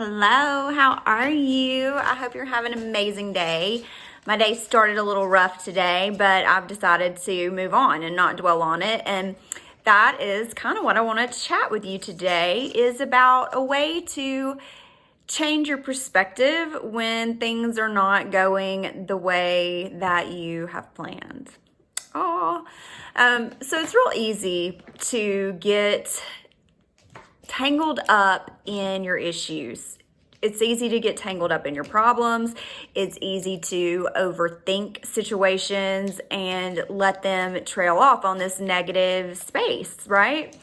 Hello, how are you? I hope you're having an amazing day. My day started a little rough today, but I've decided to move on and not dwell on it. And that is kind of what I want to chat with you today is about a way to change your perspective when things are not going the way that you have planned. Oh, so it's real easy to get tangled up in your issues. It's easy to get tangled up in your problems. It's easy to overthink situations and let them trail off on this negative space, right?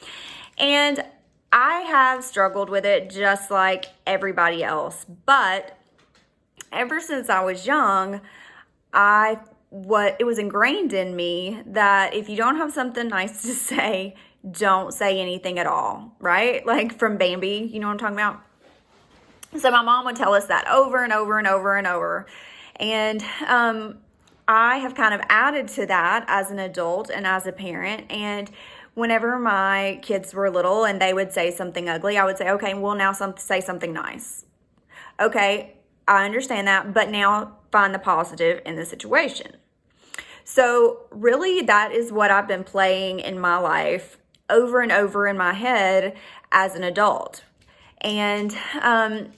And I have struggled with it just like everybody else. But ever since I was young, it was ingrained in me that if you don't have something nice to say, don't say anything at all, right? Like from Bambi, you know what I'm talking about? So my mom would tell us that over and over and over and over. And I have kind of added to that as an adult and as a parent. And whenever my kids were little and they would say something ugly, I would say, okay, well, now say something nice. Okay, I understand that, but now find the positive in the situation. So really, that is what I've been playing in my life over and over in my head as an adult. And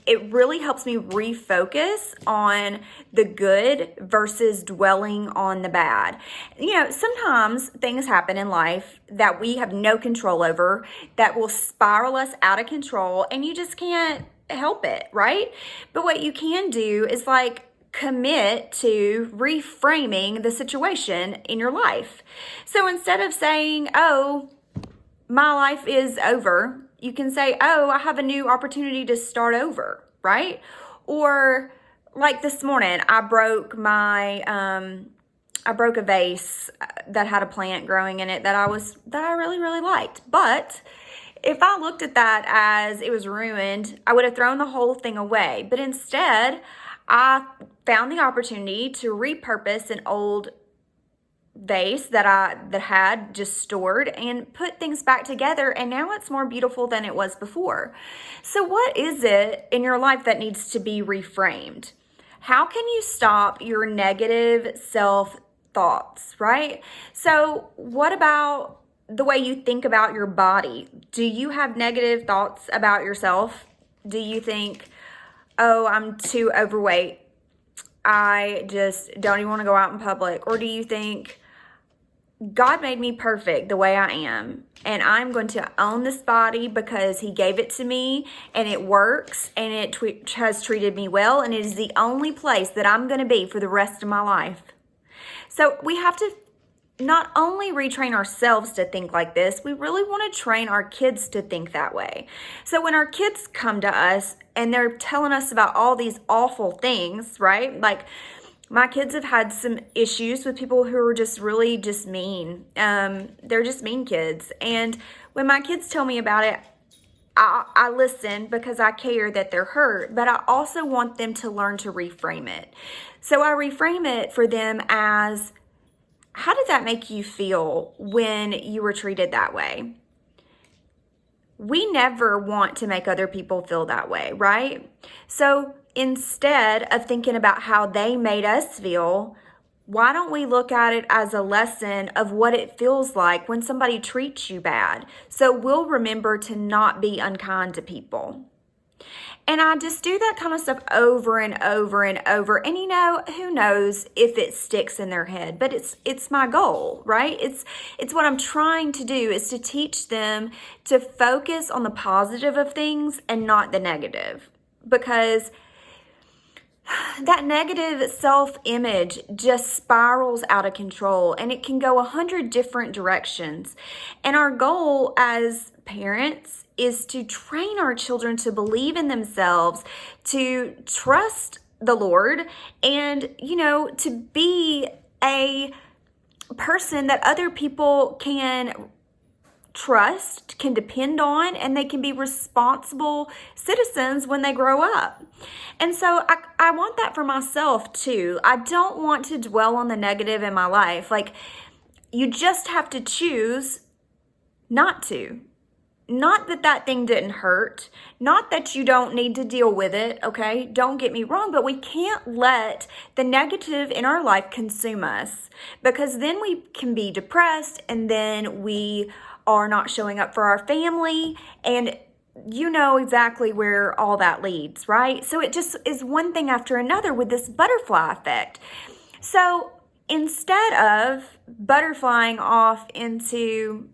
it really helps me refocus on the good versus dwelling on the bad. You know, sometimes things happen in life that we have no control over that will spiral us out of control, and you just can't help it, right? But what you can do is commit to reframing the situation in your life. So instead of saying, oh, my life is over, you can say, oh, I have a new opportunity to start over, right? Or like this morning, I broke a vase that had a plant growing in it that I really, really liked. But if I looked at that as it was ruined, I would have thrown the whole thing away. But instead, I found the opportunity to repurpose an old vase that had just stored and put things back together, and now it's more beautiful than it was before. So what is it in your life that needs to be reframed? How can you stop your negative self-thoughts, right? So what about the way you think about your body? Do you have negative thoughts about yourself? Do you think, oh, I'm too overweight, I just don't even want to go out in public? Or do you think, God made me perfect the way I am, and I'm going to own this body because he gave it to me, and it works, and it has treated me well, and it is the only place that I'm going to be for the rest of my life. So we have to not only retrain ourselves to think like this, we really want to train our kids to think that way. So when our kids come to us and they're telling us about all these awful things, right? Like, my kids have had some issues with people who are just really just mean. They're just mean kids. And when my kids tell me about it, I listen because I care that they're hurt, but I also want them to learn to reframe it. So I reframe it for them as, how did that make you feel when you were treated that way? We never want to make other people feel that way, right? So instead of thinking about how they made us feel, why don't we look at it as a lesson of what it feels like when somebody treats you bad? So we'll remember to not be unkind to people. And I just do that kind of stuff over and over and over. And who knows if it sticks in their head, but it's my goal, right? It's what I'm trying to do, is to teach them to focus on the positive of things and not the negative. Because that negative self-image just spirals out of control, and it can go 100 different directions. And our goal as parents is to train our children to believe in themselves, to trust the Lord, and, to be a person that other people can trust, can depend on, and they can be responsible citizens when they grow up. And so I want that for myself too. I don't want to dwell on the negative in my life. You just have to choose not to. not that that thing didn't hurt, not that you don't need to deal with it, okay? Don't get me wrong, but we can't let the negative in our life consume us, because then we can be depressed, and then we are not showing up for our family, and you know exactly where all that leads, right? So it just is one thing after another with this butterfly effect. So instead of butterflying off into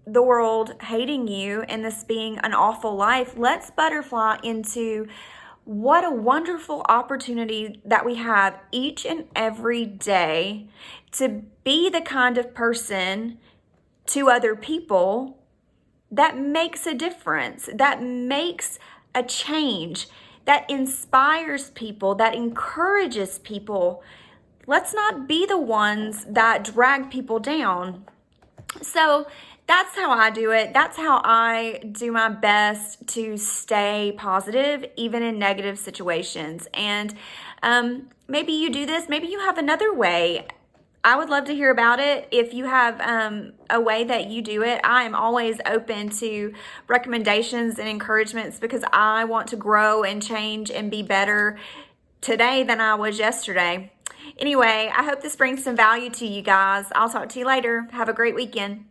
the world hating you and this being an awful life, let's butterfly into what a wonderful opportunity that we have each and every day to be the kind of person to other people that makes a difference, that makes a change, that inspires people, that encourages people. Let's not be the ones that drag people down. So that's how I do it. That's how I do my best to stay positive, even in negative situations. And maybe you do this, maybe you have another way. I would love to hear about it. If you have a way that you do it, I am always open to recommendations and encouragements, because I want to grow and change and be better today than I was yesterday. Anyway, I hope this brings some value to you guys. I'll talk to you later. Have a great weekend.